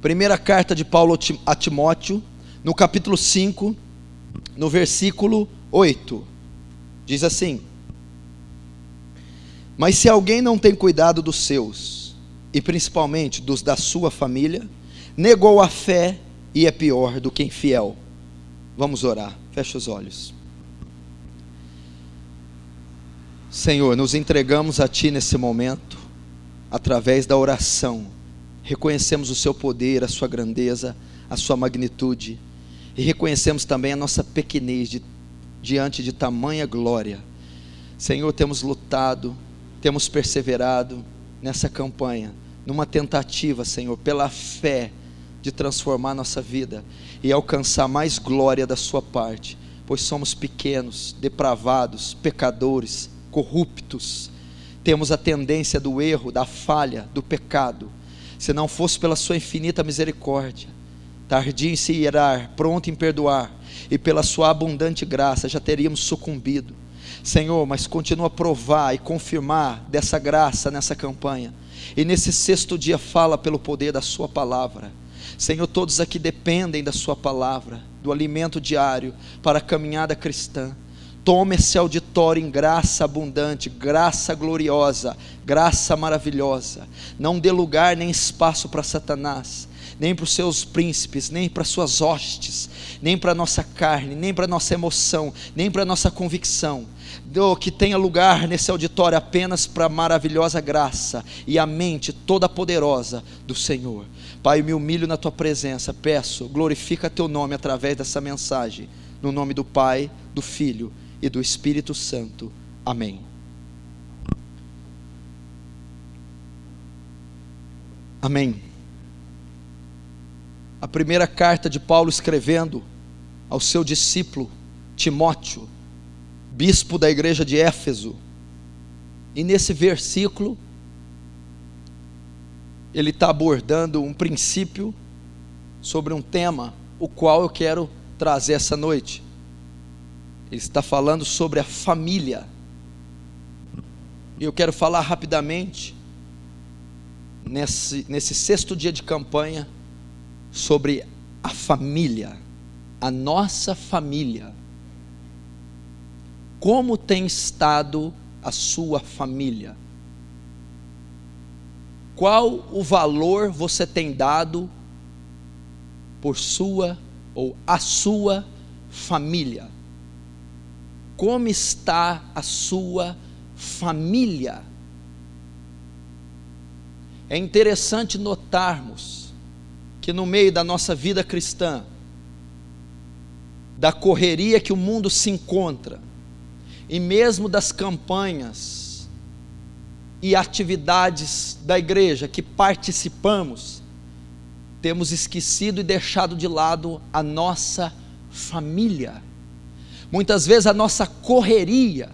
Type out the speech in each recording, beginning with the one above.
Primeira carta de Paulo a Timóteo, no capítulo 5, no versículo 8, diz assim: mas se alguém não tem cuidado dos seus, e principalmente dos da sua família, negou a fé e é pior do que infiel. Vamos orar, fecha os olhos. Senhor, nos entregamos a Ti nesse momento, através da oração. Reconhecemos o Seu poder, a Sua grandeza, a Sua magnitude, e reconhecemos também a nossa pequenez diante de tamanha glória. Senhor, temos lutado, temos perseverado nessa campanha, numa tentativa, Senhor, pela fé, de transformar nossa vida e alcançar mais glória da Sua parte, pois somos pequenos, depravados, pecadores, corruptos, temos a tendência do erro, da falha, do pecado. Se não fosse pela Sua infinita misericórdia, tardio em se irar, pronto em perdoar, e pela Sua abundante graça, já teríamos sucumbido. Senhor, mas continua a provar e confirmar dessa graça nessa campanha, e nesse 6º dia fala pelo poder da Sua palavra. Senhor, todos aqui dependem da Sua palavra, do alimento diário para a caminhada cristã. Toma esse auditório em graça abundante, graça gloriosa, graça maravilhosa. Não dê lugar nem espaço para Satanás, nem para os seus príncipes, nem para suas hostes, nem para a nossa carne, nem para a nossa emoção, nem para a nossa convicção. Que tenha lugar nesse auditório apenas para a maravilhosa graça e a mente toda poderosa do Senhor. Pai, eu me humilho na Tua presença, peço, glorifica Teu nome através dessa mensagem, no nome do Pai, do Filho e do Espírito Santo. Amém. Amém. A primeira carta de Paulo escrevendo ao seu discípulo Timóteo, bispo da igreja de Éfeso, e nesse versículo ele está abordando um princípio sobre um tema, o qual eu quero trazer essa noite. Ele está falando sobre a família, e eu quero falar rapidamente nesse 6º dia de campanha sobre a família, a nossa família. Como tem estado a sua família? Qual o valor você tem dado por sua ou a sua família? Como está a sua família? É interessante notarmos que no meio da nossa vida cristã, da correria que o mundo se encontra, e mesmo das campanhas e atividades da igreja que participamos, temos esquecido e deixado de lado a nossa família. Muitas vezes a nossa correria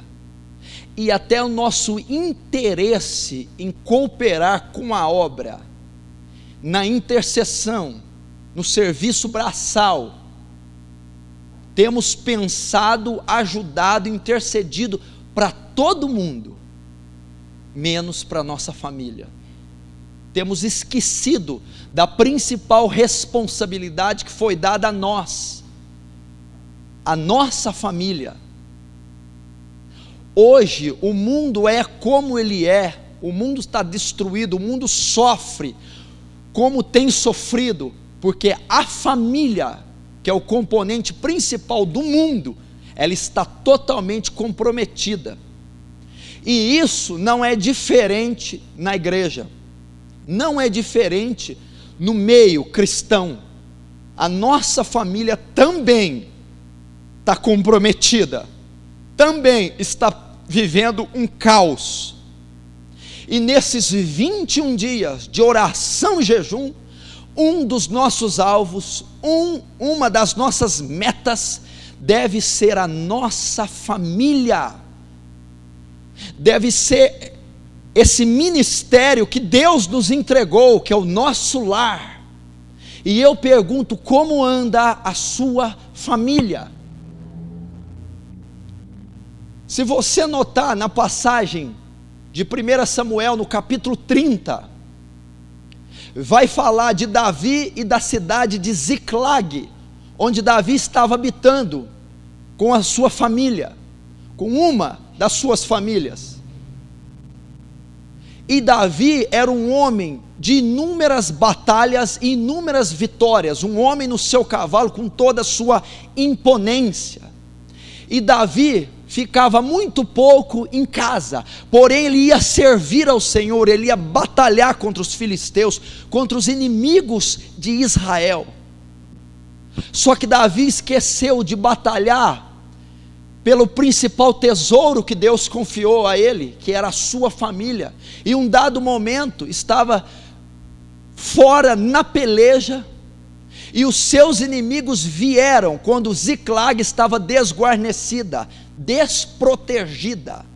e até o nosso interesse em cooperar com a obra, na intercessão, no serviço braçal, temos pensado, ajudado, intercedido para todo mundo, menos para a nossa família. Temos esquecido da principal responsabilidade que foi dada a nós, a nossa família. Hoje o mundo é como ele é, o mundo está destruído, o mundo sofre como tem sofrido, porque a família, que é o componente principal do mundo, ela está totalmente comprometida. E isso não é diferente na igreja, não é diferente no meio cristão. A nossa família também está comprometida, também está vivendo um caos. E nesses 21 dias de oração e jejum, um dos nossos alvos, uma das nossas metas deve ser a nossa família, deve ser esse ministério que Deus nos entregou, que é o nosso lar. E eu pergunto, como anda a sua família? Se você notar na passagem de 1 Samuel, no capítulo 30, vai falar de Davi e da cidade de Ziclag, onde Davi estava habitando com a sua família, com uma das suas famílias. E Davi era um homem de inúmeras batalhas e inúmeras vitórias, um homem no seu cavalo com toda a sua imponência. E Davi ficava muito pouco em casa, porém ele ia servir ao Senhor, ele ia batalhar contra os filisteus, contra os inimigos de Israel. Só que Davi esqueceu de batalhar pelo principal tesouro que Deus confiou a ele, que era a sua família. E um dado momento estava fora na peleja, e os seus inimigos vieram quando Ziclag estava desguarnecida, desprotegida,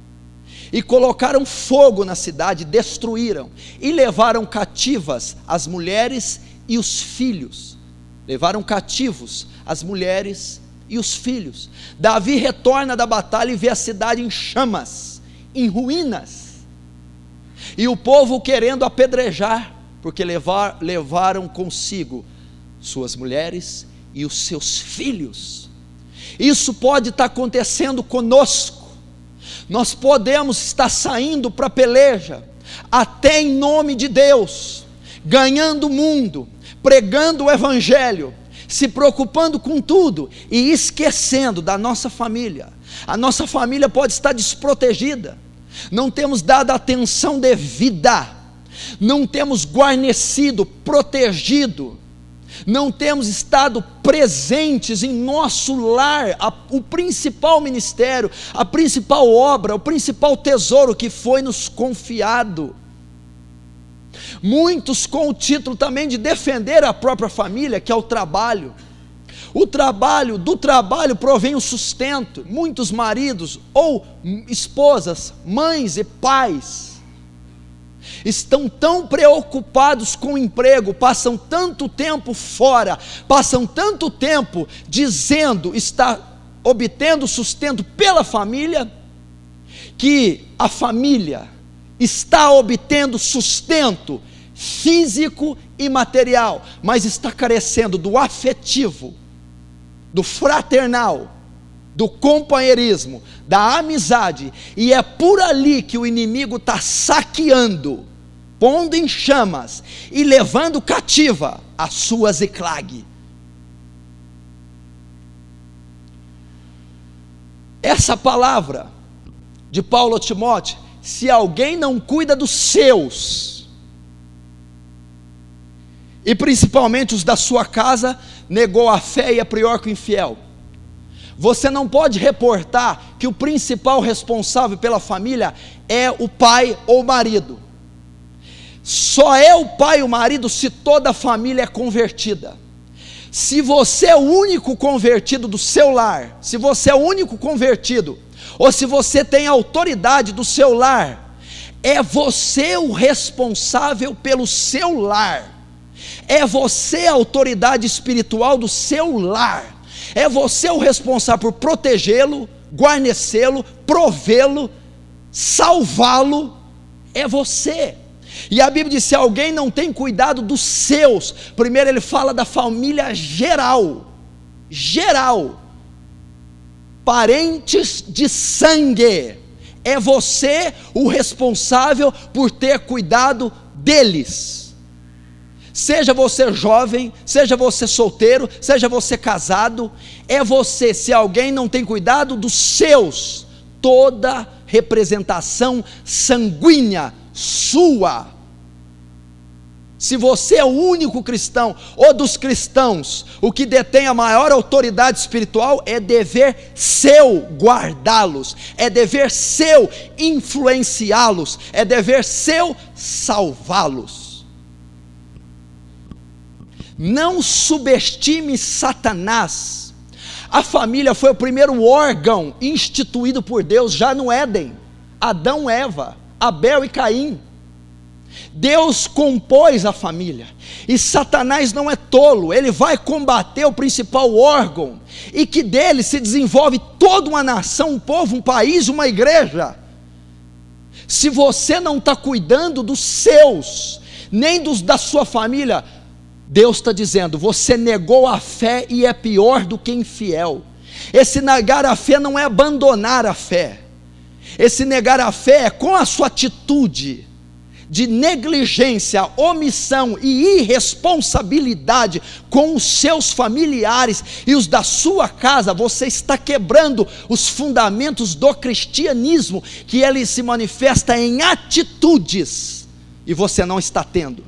e colocaram fogo na cidade, destruíram, e levaram cativas as mulheres e os filhos. Levaram cativos as mulheres e os filhos. Davi retorna da batalha e vê a cidade em chamas, em ruínas, e o povo querendo apedrejar, porque levaram consigo suas mulheres e os seus filhos. Isso pode estar acontecendo conosco. Nós podemos estar saindo para a peleja, até em nome de Deus, ganhando o mundo, pregando o evangelho, se preocupando com tudo e esquecendo da nossa família. A nossa família pode estar desprotegida, não temos dado atenção devida, não temos guarnecido, protegido, não temos estado presentes em nosso lar, o principal ministério, a principal obra, o principal tesouro que foi nos confiado. Muitos com o título também de defender a própria família, que é o trabalho. Do trabalho provém o sustento. Muitos maridos ou esposas, mães e pais estão tão preocupados com o emprego, passam tanto tempo fora, passam tanto tempo dizendo estar obtendo sustento pela família, que a família está obtendo sustento físico e material, mas está carecendo do afetivo, do fraternal, do companheirismo, da amizade, e é por ali que o inimigo está saqueando, pondo em chamas e levando cativa a sua Ziclag. Essa palavra de Paulo a Timóteo: se alguém não cuida dos seus, e principalmente os da sua casa, negou a fé e é pior que o infiel. Você não pode reportar que o principal responsável pela família é o pai ou o marido. Só é o pai e o marido se toda a família é convertida. Se você é o único convertido do seu lar, se você é o único convertido, ou se você tem autoridade do seu lar, é você o responsável pelo seu lar, é você a autoridade espiritual do seu lar, é você o responsável por protegê-lo, guarnecê-lo, provê-lo, salvá-lo, é você. E a Bíblia diz: se alguém não tem cuidado dos seus, primeiro ele fala da família geral, parentes de sangue, é você o responsável por ter cuidado deles. Seja você jovem, seja você solteiro, seja você casado, é você. Se alguém não tem cuidado dos seus, toda representação sanguínea sua. Se você é o único cristão, ou dos cristãos, o que detém a maior autoridade espiritual, é dever seu guardá-los, é dever seu influenciá-los, é dever seu salvá-los. Não subestime Satanás. A família foi o primeiro órgão instituído por Deus já no Éden. Adão, Eva, Abel e Caim. Deus compôs a família, e Satanás não é tolo, ele vai combater o principal órgão, e que dele se desenvolve toda uma nação, um povo, um país, uma igreja. Se você não está cuidando dos seus, nem dos da sua família. Deus está dizendo: você negou a fé e é pior do que infiel. Esse negar a fé não é abandonar a fé. Esse negar a fé é com a sua atitude de negligência, omissão e irresponsabilidade com os seus familiares e os da sua casa. Você está quebrando os fundamentos do cristianismo, que ele se manifesta em atitudes, e você não está tendo.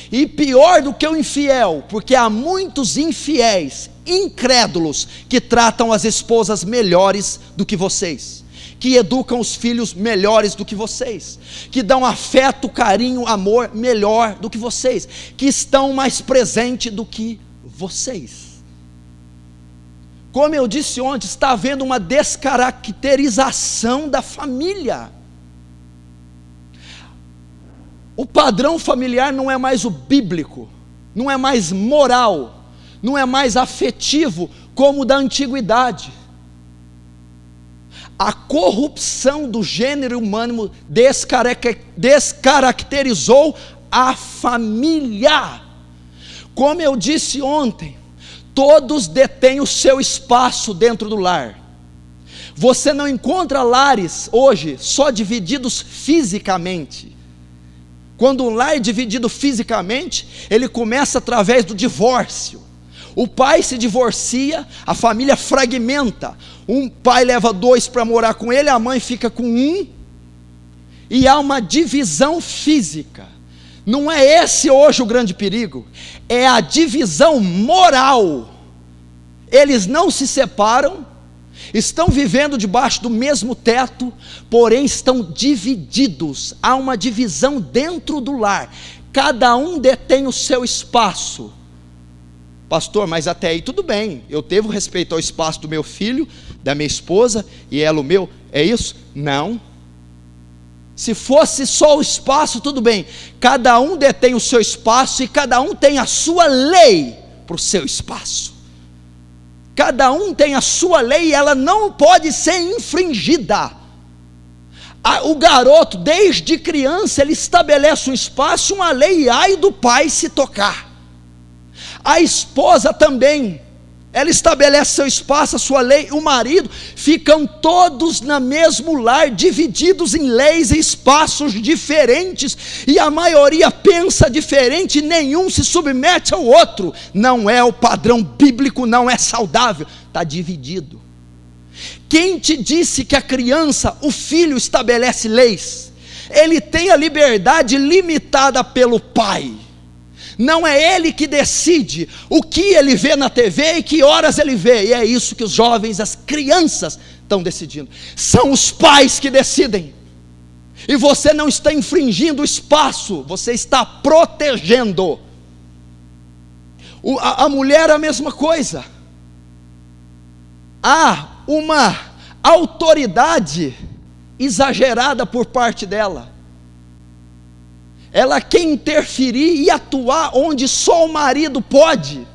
E pior do que o infiel, porque há muitos infiéis, incrédulos, que tratam as esposas melhores do que vocês, que educam os filhos melhores do que vocês, que dão afeto, carinho, amor melhor do que vocês, que estão mais presentes do que vocês. Como eu disse ontem, está havendo uma descaracterização da família. O padrão familiar não é mais o bíblico, não é mais moral, não é mais afetivo como o da antiguidade. A corrupção do gênero humano descaracterizou a família. Como eu disse ontem, todos detêm o seu espaço dentro do lar. Você não encontra lares hoje só divididos fisicamente. Quando um lar é dividido fisicamente, ele começa através do divórcio. O pai se divorcia, a família fragmenta. Um pai leva 2 para morar com ele, a mãe fica com 1, e há uma divisão física. Não é esse hoje o grande perigo, é a divisão moral. Eles não se separam, estão vivendo debaixo do mesmo teto, porém estão divididos. Há uma divisão dentro do lar, cada um detém o seu espaço. Pastor, mas até aí tudo bem, eu devo respeito ao espaço do meu filho, da minha esposa, e ela o meu, é isso? Não. Se fosse só o espaço, tudo bem, cada um detém o seu espaço, e cada um tem a sua lei para o seu espaço. Cada um tem a sua lei, e ela não pode ser infringida. O garoto, desde criança, ele estabelece um espaço, uma lei, e ai do pai se tocar. A esposa também, ela estabelece seu espaço, a sua lei. O marido, ficam todos no mesmo lar, divididos em leis e espaços diferentes, e a maioria pensa diferente, e nenhum se submete ao outro. Não é o padrão bíblico, não é saudável, está dividido. Quem te disse que a criança, o filho estabelece leis? Ele tem a liberdade limitada pelo pai. Não é ele que decide o que ele vê na TV e que horas ele vê. E é isso que os jovens, as crianças estão decidindo. São os pais que decidem. E você não está infringindo o espaço, você está protegendo. A mulher é a mesma coisa. Há uma autoridade exagerada por parte dela. Ela quer interferir e atuar onde só o marido pode,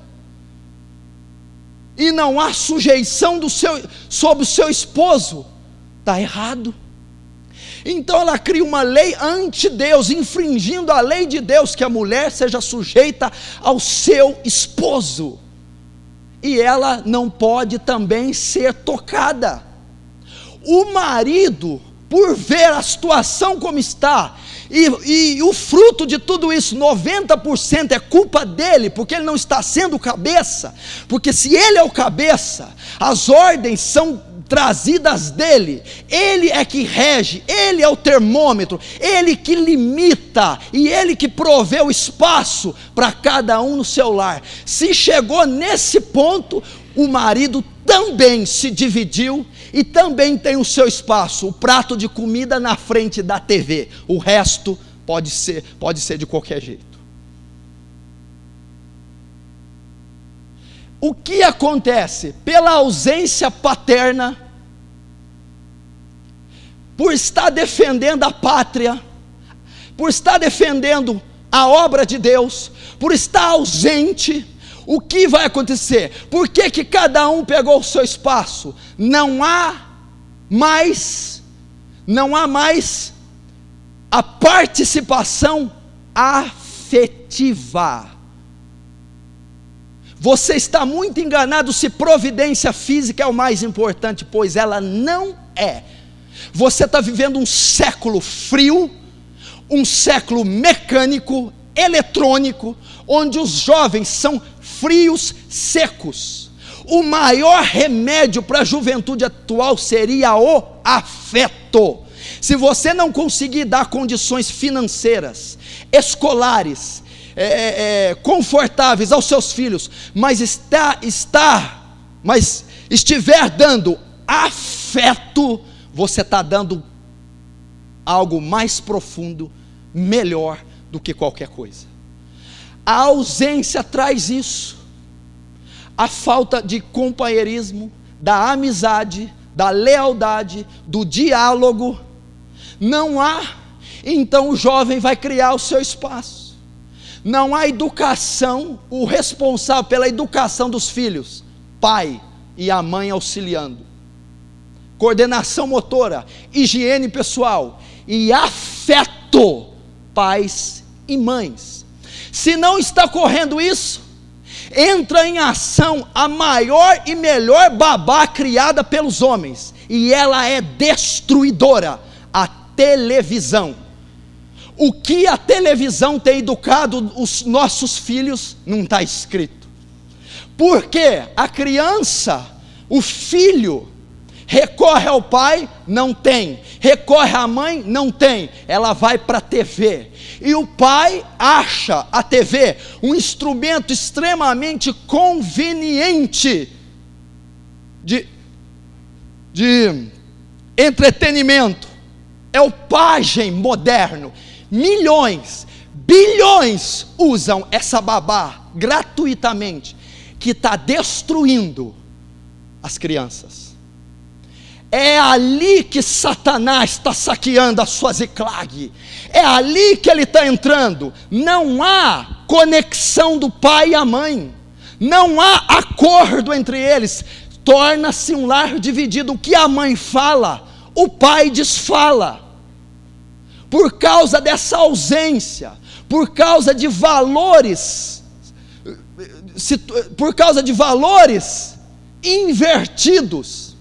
e não há sujeição sobre o seu esposo. Está errado. Então ela cria uma lei ante Deus, infringindo a lei de Deus, que a mulher seja sujeita ao seu esposo, e ela não pode também ser tocada. O marido, por ver a situação como está, e o fruto de tudo isso, 90% é culpa dele, porque ele não está sendo o cabeça. Porque se ele é o cabeça, as ordens são trazidas dele, ele é que rege, ele é o termômetro, ele que limita, e ele que provê o espaço para cada um no seu lar. Se chegou nesse ponto, o marido também se dividiu e também tem o seu espaço, o prato de comida na frente da TV, o resto pode ser de qualquer jeito. O que acontece? Pela ausência paterna, por estar defendendo a pátria, por estar defendendo a obra de Deus, por estar ausente, o que vai acontecer? Por que cada um pegou o seu espaço? Não há mais a participação afetiva. Você está muito enganado se providência física é o mais importante, pois ela não é. Você está vivendo um século frio, um século mecânico, eletrônico, onde os jovens são frios, secos. O maior remédio para a juventude atual seria o afeto. Se você não conseguir dar condições financeiras, escolares, confortáveis aos seus filhos, mas estiver dando afeto, você está dando algo mais profundo, melhor do que qualquer coisa. A ausência traz isso, a falta de companheirismo, da amizade, da lealdade, do diálogo. Não há, então o jovem vai criar o seu espaço. Não há educação, o responsável pela educação dos filhos, pai e a mãe auxiliando. Coordenação motora, higiene pessoal e afeto, pais e mães. Se não está ocorrendo isso, entra em ação a maior e melhor babá criada pelos homens, e ela é destruidora, a televisão. O que a televisão tem educado os nossos filhos não está escrito, porque a criança, o filho, recorre ao pai, não tem, recorre à mãe, não tem, ela vai para a TV, e o pai acha a TV um instrumento extremamente conveniente de entretenimento, é o pajem moderno. Milhões, bilhões usam essa babá gratuitamente, que está destruindo as crianças. É ali que Satanás está saqueando a sua Ziklag, é ali que ele está entrando. Não há conexão do pai e a mãe, não há acordo entre eles, torna-se um lar dividido. O que a mãe fala, o pai desfala, por causa dessa ausência, por causa de valores, invertidos.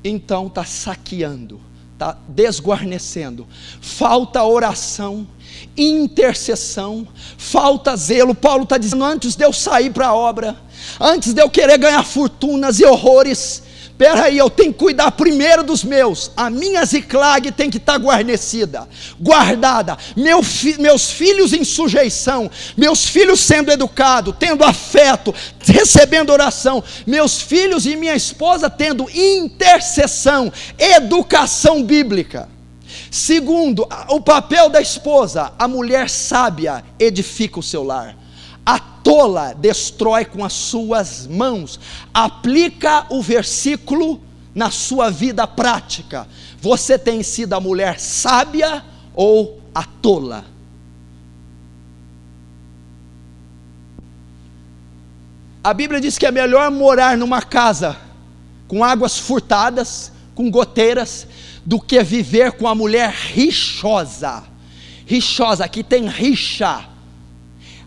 Então está saqueando, está desguarnecendo, falta oração, intercessão, falta zelo. Paulo está dizendo: antes de eu sair para a obra, antes de eu querer ganhar fortunas e horrores, espera aí, eu tenho que cuidar primeiro dos meus. A minha Ziklag tem que estar guarnecida, guardada, meus filhos em sujeição, meus filhos sendo educados, tendo afeto, recebendo oração, meus filhos e minha esposa tendo intercessão, educação bíblica. Segundo, o papel da esposa: a mulher sábia edifica o seu lar, a tola destrói com as suas mãos. Aplica o versículo na sua vida prática. Você tem sido a mulher sábia ou a tola? A Bíblia diz que é melhor morar numa casa com águas furtadas, com goteiras, do que viver com a mulher rixosa. Rixosa, aqui tem rixa.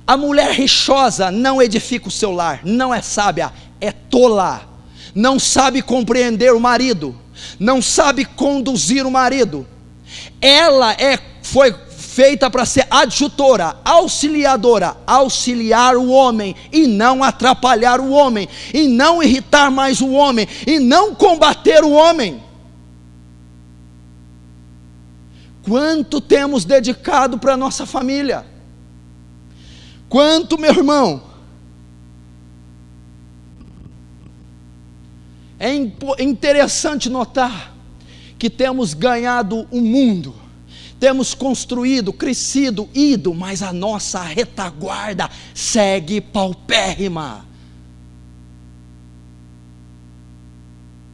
A mulher rixosa não edifica o seu lar, não é sábia, é tola. Não sabe compreender o marido, não sabe conduzir o marido. Ela foi feita para ser adjutora, auxiliadora, auxiliar o homem e não atrapalhar o homem, e não irritar mais o homem, e não combater o homem. Quanto temos dedicado para a nossa família? Quanto, meu irmão? É interessante notar que temos ganhado o mundo, temos construído, crescido, ido, mas a nossa retaguarda segue paupérrima.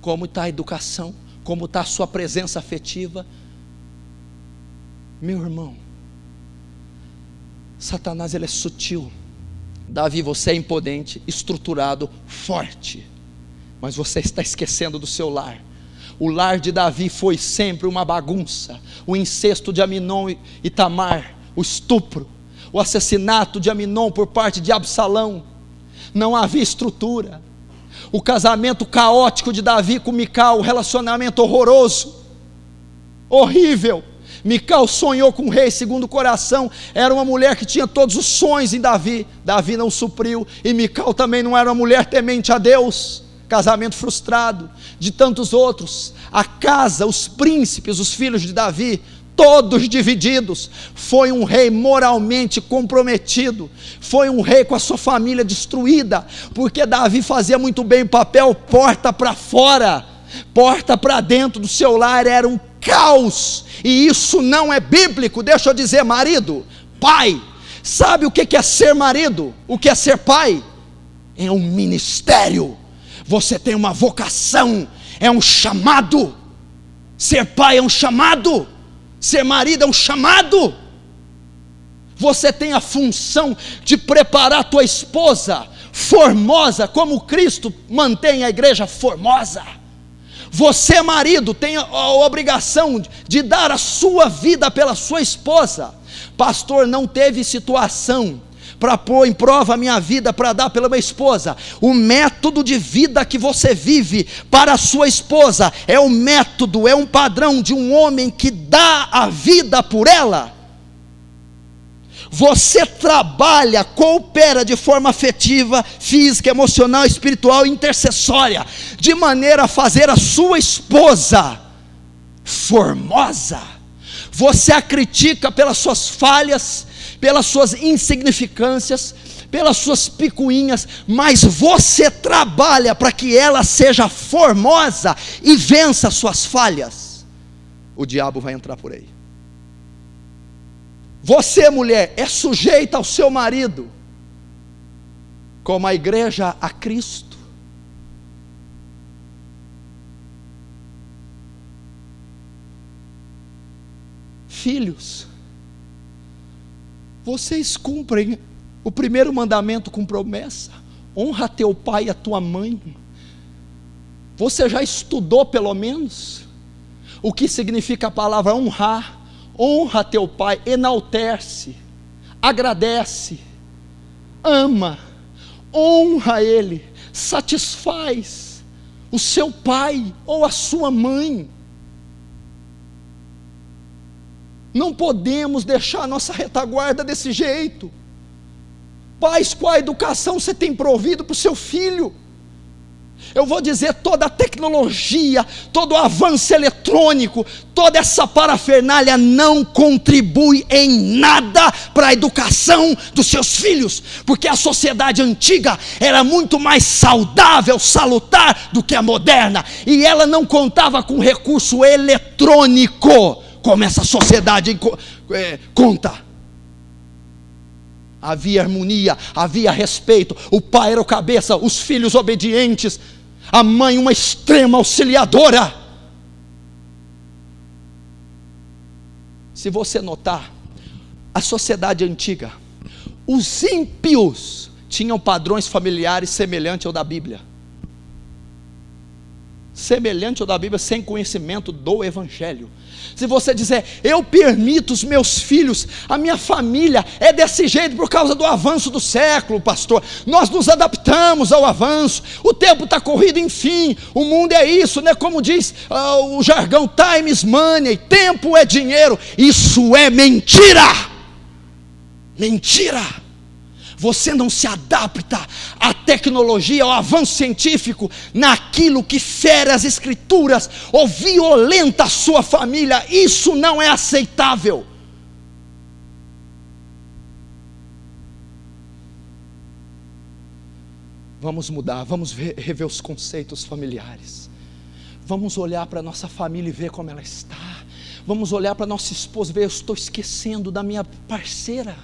Como está a educação? Como está a sua presença afetiva? Meu irmão, Satanás, ele é sutil. Davi, você é imponente, estruturado, forte, mas você está esquecendo do seu lar. O lar de Davi foi sempre uma bagunça. O incesto de Aminon e Tamar o estupro, o assassinato de Aminon por parte de Absalão. Não havia estrutura. O casamento caótico de Davi com Mical, o relacionamento horroroso, horrível. Mical sonhou com o rei segundo o coração, era uma mulher que tinha todos os sonhos em Davi. Davi não supriu, e Mical também não era uma mulher temente a Deus. Casamento frustrado, de tantos outros. A casa, os príncipes, os filhos de Davi, todos divididos. Foi um rei moralmente comprometido, foi um rei com a sua família destruída, porque Davi fazia muito bem o papel porta para fora, porta para dentro do seu lar era um caos, e isso não é bíblico. Deixa eu dizer, marido, pai, sabe o que é ser marido? O que é ser pai? É um ministério, você tem uma vocação, é um chamado. Ser pai é um chamado, ser marido é um chamado. Você tem a função de preparar a tua esposa formosa, como Cristo mantém a igreja formosa. Você, marido, tem a obrigação de dar a sua vida pela sua esposa. Pastor, não teve situação para pôr em prova a minha vida, para dar pela minha esposa. O método de vida que você vive para a sua esposa é o método, é um padrão de um homem que dá a vida por ela. Você trabalha, coopera de forma afetiva, física, emocional, espiritual e intercessória, de maneira a fazer a sua esposa formosa. Você a critica pelas suas falhas, pelas suas insignificâncias, pelas suas picuinhas, mas você trabalha para que ela seja formosa e vença as suas falhas. O diabo vai entrar por aí. Você, mulher, é sujeita ao seu marido, como a igreja a Cristo. Filhos, vocês cumprem o primeiro mandamento com promessa: honra teu pai e a tua mãe. Você já estudou pelo menos o que significa a palavra honrar? Honra teu pai, enaltece, agradece, ama, honra ele, satisfaz o seu pai ou a sua mãe. Não podemos deixar a nossa retaguarda desse jeito. Pais, qual a educação você tem provido para o seu filho? Eu vou dizer, toda a tecnologia, todo o avanço eletrônico, toda essa parafernália não contribui em nada para a educação dos seus filhos, porque a sociedade antiga era muito mais saudável, salutar do que a moderna, e ela não contava com recurso eletrônico, como essa sociedade conta. Havia harmonia, havia respeito, o pai era o cabeça, os filhos obedientes, a mãe uma extrema auxiliadora. Se você notar, a sociedade antiga, os ímpios tinham padrões familiares semelhantes ao da Bíblia. Semelhante ao da Bíblia, sem conhecimento do Evangelho. Se você dizer, eu permito os meus filhos, a minha família é desse jeito por causa do avanço do século, pastor, nós nos adaptamos ao avanço, o tempo está corrido, enfim, o mundo é isso, né? Como diz o jargão, time is money, tempo é dinheiro. Isso é mentira, mentira. Você não se adapta à tecnologia, ao avanço científico, naquilo que fere as escrituras, ou violenta a sua família. Isso não é aceitável. Vamos mudar, vamos rever os conceitos familiares. Vamos olhar para a nossa família e ver como ela está. Vamos olhar para a nossa esposa e ver, eu estou esquecendo da minha parceira.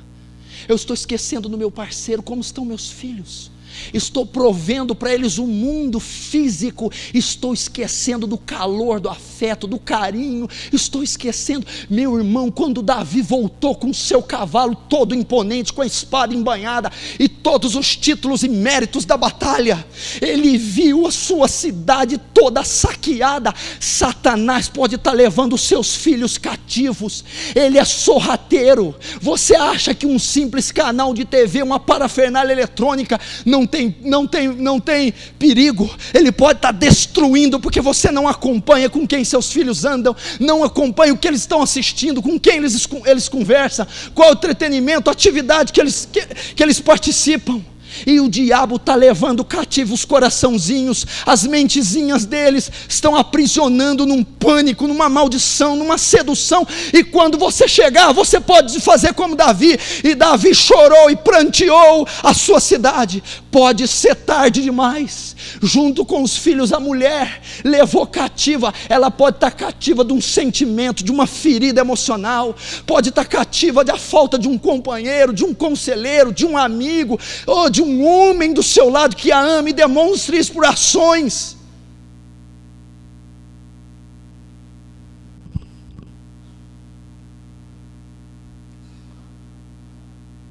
Eu estou esquecendo do meu parceiro, como estão meus filhos? estou provendo para eles um mundo físico, estou esquecendo do calor, do afeto, do carinho, estou esquecendo, meu irmão, quando Davi voltou com seu cavalo todo imponente, com a espada embanhada, e todos os títulos e méritos da batalha, ele viu a sua cidade toda saqueada. Satanás pode estar levando os seus filhos cativos, ele é sorrateiro. Você acha que um simples canal de TV, uma parafernália eletrônica, não tem perigo? Ele pode estar destruindo, porque você não acompanha com quem seus filhos andam, não acompanha o que eles estão assistindo, com quem eles conversam, qual o entretenimento, a atividade que eles participam. E o diabo está levando cativos os coraçãozinhos, as mentezinhas deles estão aprisionando num pânico, numa maldição, numa sedução. E quando você chegar, você pode fazer como Davi, e Davi chorou e pranteou a sua cidade. Pode ser tarde demais. Junto com os filhos, a mulher levou cativa, ela pode estar cativa de um sentimento, de uma ferida emocional, pode estar cativa da falta de um companheiro, de um conselheiro, de um amigo, ou de um homem do seu lado que a ame e demonstre isso por ações.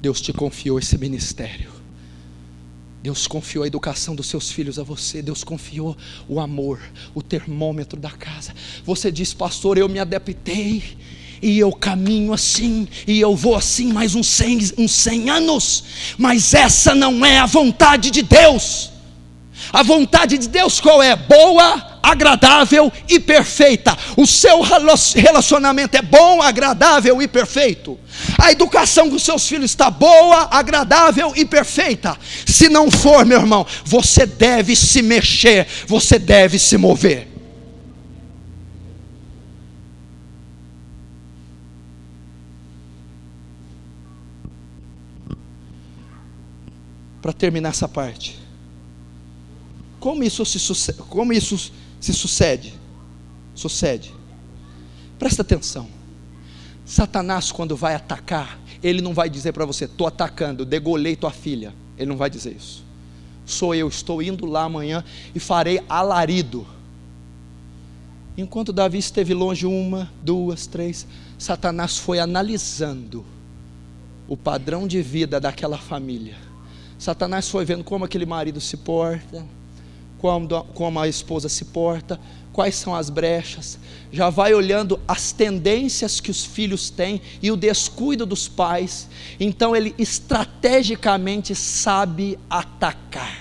Deus te confiou esse ministério, Deus confiou a educação dos seus filhos a você, Deus confiou o amor, o termômetro da casa. Você diz: pastor, eu me adaptei, e eu caminho assim, e eu vou assim mais uns 100 anos, mas essa não é a vontade de Deus. A vontade de Deus qual é? Boa, agradável e perfeita. O seu relacionamento é bom, agradável e perfeito. A educação dos seus filhos está boa, agradável e perfeita. Se não for, meu irmão, você deve se mexer, você deve se mover. Para terminar essa parte, como isso se sucede? Presta atenção. Satanás, quando vai atacar, ele não vai dizer para você: estou atacando, degolei tua filha. Ele não vai dizer isso. Sou eu, estou indo lá amanhã e farei alarido. Enquanto Davi esteve longe 1, 2, 3, Satanás foi analisando o padrão de vida daquela família. Satanás foi vendo como aquele marido se porta, como a esposa se porta, quais são as brechas, já vai olhando as tendências que os filhos têm e o descuido dos pais. Então ele estrategicamente sabe atacar.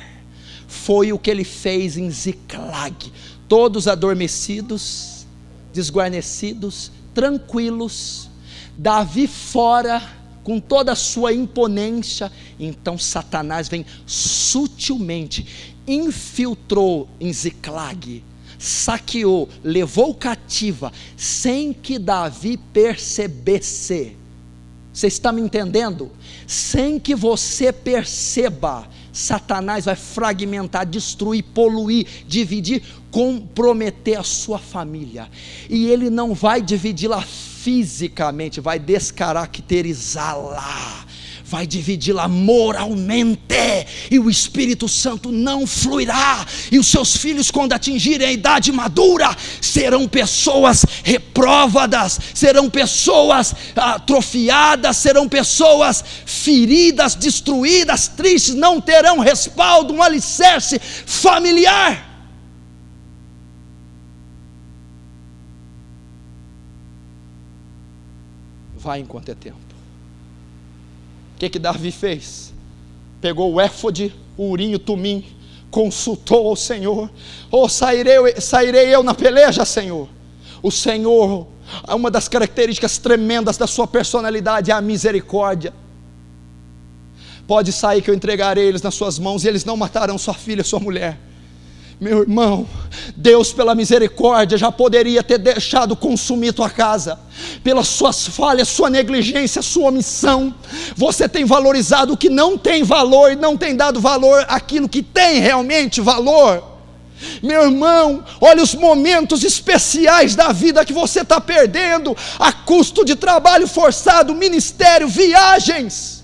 Foi o que ele fez em Ziclag. Todos adormecidos, desguarnecidos, tranquilos, Davi fora com toda a sua imponência. Então Satanás vem sutilmente, infiltrou em Ziclag, saqueou, levou cativa, sem que Davi percebesse. Você está me entendendo? Sem que você perceba, Satanás vai fragmentar, destruir, poluir, dividir, comprometer a sua família. E ele não vai dividi-la fisicamente, vai descaracterizá-la, vai dividi-la moralmente, e o Espírito Santo não fluirá, e os seus filhos, quando atingirem a idade madura, serão pessoas repróvadas, serão pessoas atrofiadas, serão pessoas feridas, destruídas, tristes, não terão respaldo, um alicerce familiar. Vai enquanto é tempo. O que Davi fez? Pegou o éfode, o urim, o tumim, consultou ao Senhor. Sairei eu na peleja, Senhor. O Senhor, uma das características tremendas da sua personalidade é a misericórdia. Pode sair que eu entregarei eles nas suas mãos, e eles não matarão sua filha, sua mulher. Meu irmão, Deus pela misericórdia já poderia ter deixado consumir tua casa. Pelas suas falhas, sua negligência, sua omissão, você tem valorizado o que não tem valor, e não tem dado valor àquilo que tem realmente valor. Meu irmão, olha os momentos especiais da vida que você está perdendo, a custo de trabalho forçado, ministério, viagens.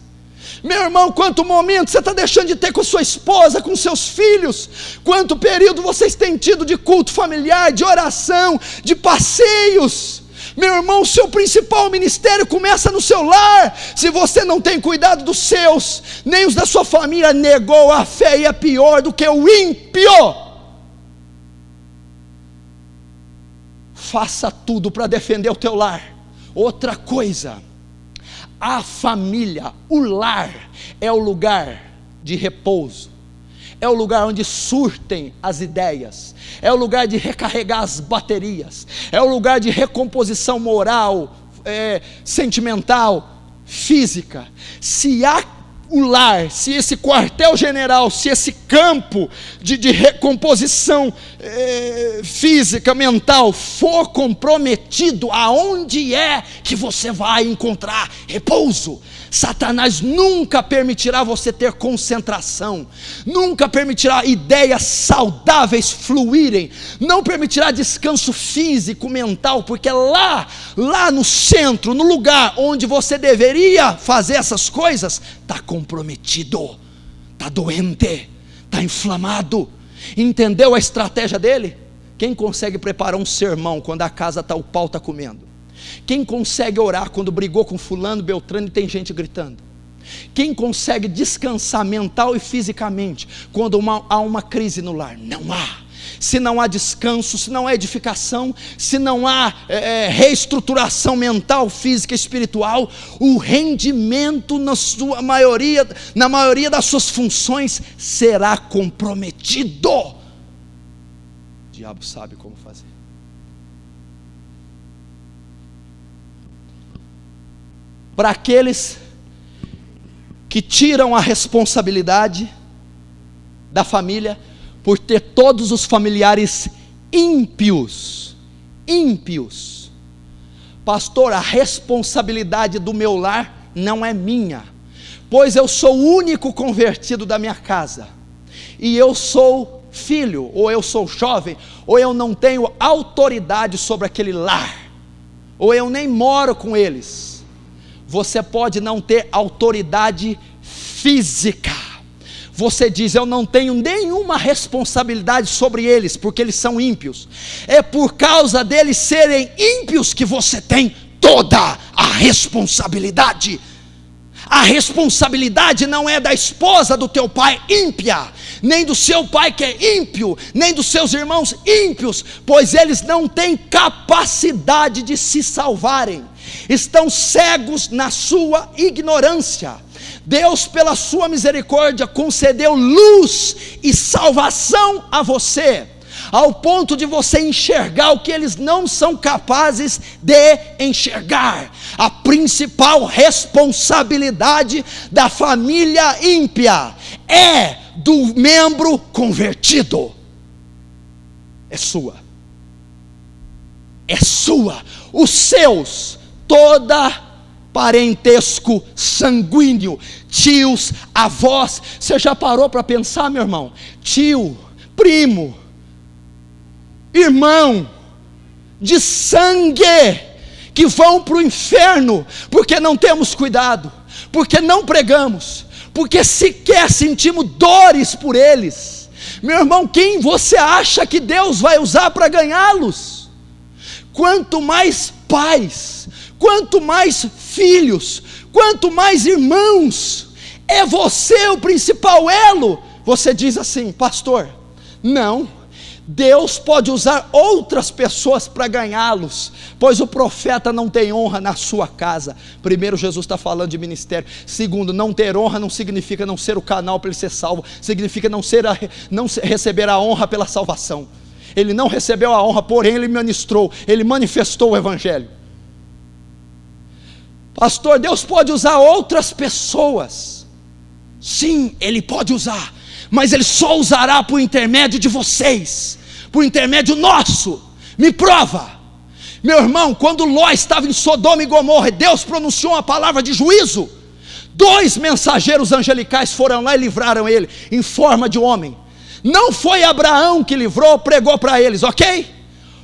Meu irmão, quanto momento você está deixando de ter com sua esposa, com seus filhos? Quanto período vocês têm tido de culto familiar, de oração, de passeios? Meu irmão, seu principal ministério começa no seu lar. Se você não tem cuidado dos seus, nem os da sua família, negou a fé e é pior do que o ímpio. Faça tudo para defender o teu lar. Outra coisa, a família, o lar, é o lugar de repouso, é o lugar onde surtem as ideias, é o lugar de recarregar as baterias, é o lugar de recomposição moral, sentimental, física. Se há o lar, se esse quartel-general, se esse campo de recomposição física, mental, for comprometido, aonde é que você vai encontrar repouso? Satanás nunca permitirá você ter concentração, nunca permitirá ideias saudáveis fluírem, não permitirá descanso físico, mental, porque lá no centro, no lugar onde você deveria fazer essas coisas, está comprometido, está doente, está inflamado. Entendeu a estratégia dele? Quem consegue preparar um sermão quando a casa o pau está comendo? Quem consegue orar quando brigou com fulano, beltrano e tem gente gritando? Quem consegue descansar mental e fisicamente quando há uma crise no lar? Não há. Se não há descanso, se não há edificação, se não há reestruturação mental, física e espiritual, o rendimento na maioria das suas funções será comprometido. O diabo sabe como fazer. Para aqueles que tiram a responsabilidade da família por ter todos os familiares ímpios. Pastor, a responsabilidade do meu lar não é minha, pois eu sou o único convertido da minha casa, e eu sou filho, ou eu sou jovem, ou eu não tenho autoridade sobre aquele lar, ou eu nem moro com eles. Você pode não ter autoridade física. Você diz, eu não tenho nenhuma responsabilidade sobre eles, porque eles são ímpios. É por causa deles serem ímpios que você tem toda a responsabilidade. A responsabilidade não é da esposa do teu pai ímpia, nem do seu pai que é ímpio, nem dos seus irmãos ímpios, pois eles não têm capacidade de se salvarem, estão cegos na sua ignorância. Deus, pela sua misericórdia, concedeu luz e salvação a você, ao ponto de você enxergar o que eles não são capazes de enxergar. A principal responsabilidade da família ímpia é do membro convertido. É sua. Os seus, toda parentesco sanguíneo, tios, avós. Você já parou para pensar, meu irmão? Tio, primo, irmão de sangue, que vão para o inferno, porque não temos cuidado, porque não pregamos, porque sequer sentimos dores por eles. Meu irmão, quem você acha que Deus vai usar para ganhá-los? Quanto mais pais, quanto mais filhos, quanto mais irmãos, é você o principal elo. Você diz assim, pastor, não, Deus pode usar outras pessoas para ganhá-los, pois o profeta não tem honra na sua casa. Primeiro, Jesus está falando de ministério. Segundo, não ter honra não significa não ser o canal para ele ser salvo, significa não receber a honra pela salvação. Ele não recebeu a honra, porém ele ministrou, ele manifestou o evangelho. Pastor, Deus pode usar outras pessoas. Sim, Ele pode usar, mas Ele só usará por intermédio de vocês, por intermédio nosso. Me prova. Meu irmão, quando Ló estava em Sodoma e Gomorra, Deus pronunciou uma palavra de juízo. 2 mensageiros angelicais foram lá e livraram ele, em forma de homem. Não foi Abraão que livrou, pregou para eles, ok?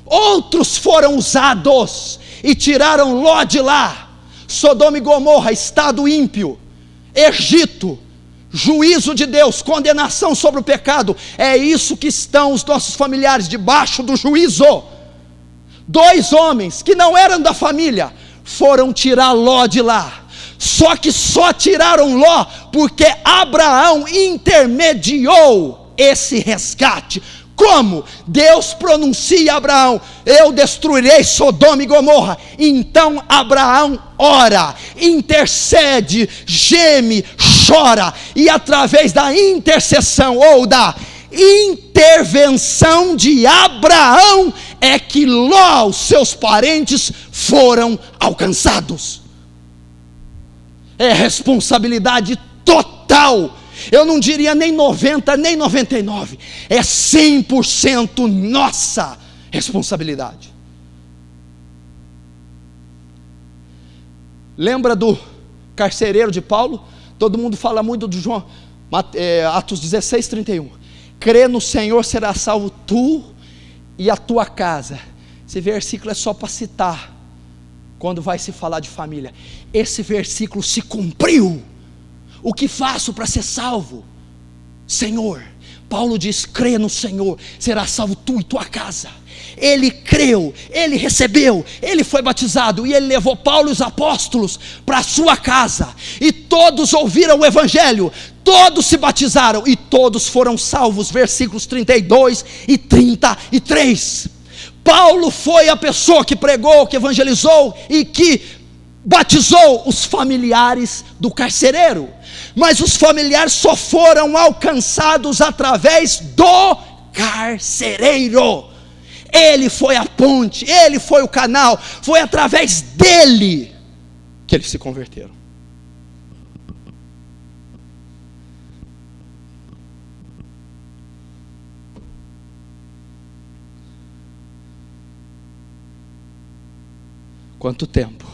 Outros foram usados e tiraram Ló de lá. Sodoma e Gomorra, estado ímpio, Egito, juízo de Deus, condenação sobre o pecado. É isso que estão os nossos familiares, debaixo do juízo. 2 homens que não eram da família foram tirar Ló de lá. Só que só tiraram Ló porque Abraão intermediou esse resgate. Como? Deus pronuncia a Abraão: eu destruirei Sodoma e Gomorra. Então Abraão ora, intercede, geme, chora, e através da intercessão ou da intervenção de Abraão é que Ló, os seus parentes, foram alcançados. É responsabilidade total. Eu não diria nem 90, nem 99, é 100% nossa responsabilidade. Lembra do carcereiro de Paulo? Todo mundo fala muito de João, Atos 16, 31. Crê no Senhor, será salvo tu e a tua casa. Esse versículo é só para citar, quando vai se falar de família. Esse versículo se cumpriu. O que faço para ser salvo? Senhor. Paulo diz: crê no Senhor, será salvo tu e tua casa. Ele creu, ele recebeu, ele foi batizado, e ele levou Paulo e os apóstolos para a sua casa, e todos ouviram o evangelho, todos se batizaram, e todos foram salvos. Versículos 32 e 33. Paulo foi a pessoa que pregou, que evangelizou e que batizou os familiares do carcereiro. Mas os familiares só foram alcançados através do carcereiro. Ele foi a ponte, ele foi o canal, foi através dele que eles se converteram. Quanto tempo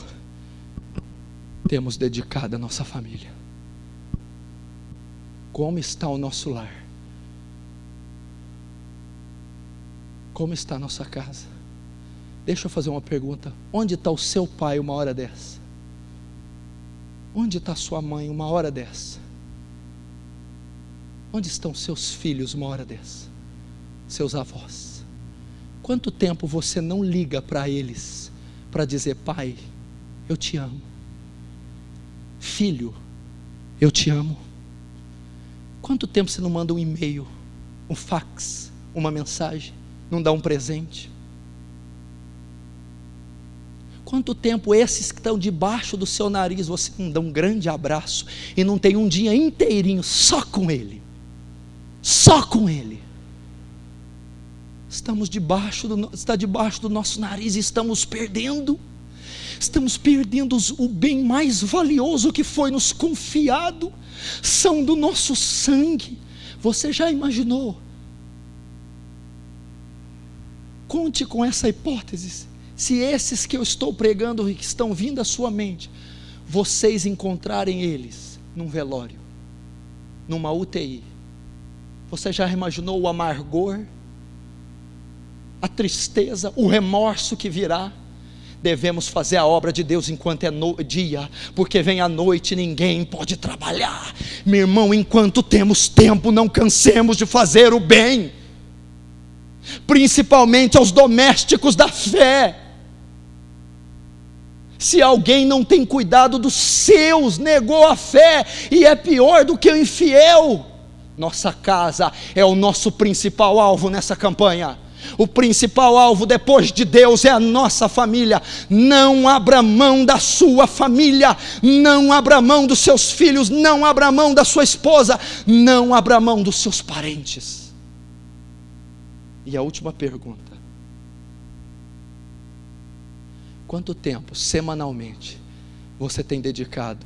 temos dedicado à nossa família? Como está o nosso lar? Como está a nossa casa? Deixa eu fazer uma pergunta: onde está o seu pai uma hora dessa? Onde está sua mãe uma hora dessa? Onde estão seus filhos uma hora dessa? Seus avós? Quanto tempo você não liga para eles para dizer: pai, eu te amo, filho, eu te amo? Quanto tempo você não manda um e-mail, um fax, uma mensagem, não dá um presente? Quanto tempo esses que estão debaixo do seu nariz você não dá um grande abraço e não tem um dia inteirinho só com ele? Só com ele. Está debaixo do nosso nariz e estamos perdendo o bem mais valioso que foi nos confiado. São do nosso sangue. Você já imaginou? Conte com essa hipótese. Se esses que eu estou pregando e que estão vindo à sua mente, vocês encontrarem eles num velório, numa UTI, você já imaginou o amargor, a tristeza, o remorso que virá? Devemos fazer a obra de Deus enquanto é dia, porque vem a noite e ninguém pode trabalhar. Meu irmão, enquanto temos tempo, não cansemos de fazer o bem, principalmente aos domésticos da fé. Se alguém não tem cuidado dos seus, negou a fé e é pior do que o infiel. Nossa casa é o nosso principal alvo nessa campanha. O principal alvo depois de Deus é a nossa família. Não abra mão da sua família, não abra mão dos seus filhos, não abra mão da sua esposa, não abra mão dos seus parentes. E a última pergunta: quanto tempo semanalmente você tem dedicado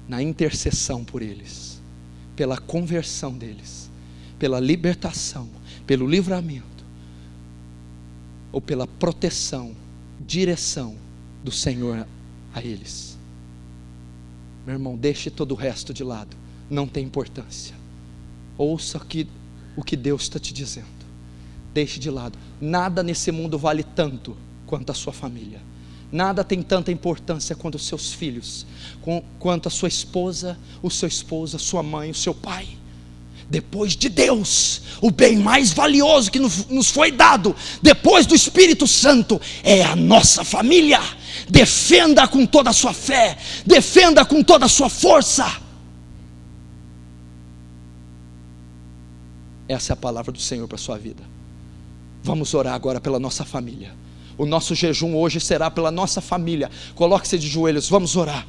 na intercessão por eles, pela conversão deles, pela libertação, pelo livramento, ou pela proteção, direção do Senhor a eles? Meu irmão, deixe todo o resto de lado, não tem importância. Ouça o que Deus está te dizendo. Deixe de lado. Nada nesse mundo vale tanto quanto a sua família. Nada tem tanta importância quanto os seus filhos, quanto a sua esposa, o seu esposo, a sua mãe, o seu pai. Depois de Deus, o bem mais valioso que nos foi dado, depois do Espírito Santo, é a nossa família. Defenda com toda a sua fé, defenda com toda a sua força. Essa é a palavra do Senhor para a sua vida. Vamos orar agora pela nossa família. O nosso jejum hoje será pela nossa família. Coloque-se de joelhos, vamos orar.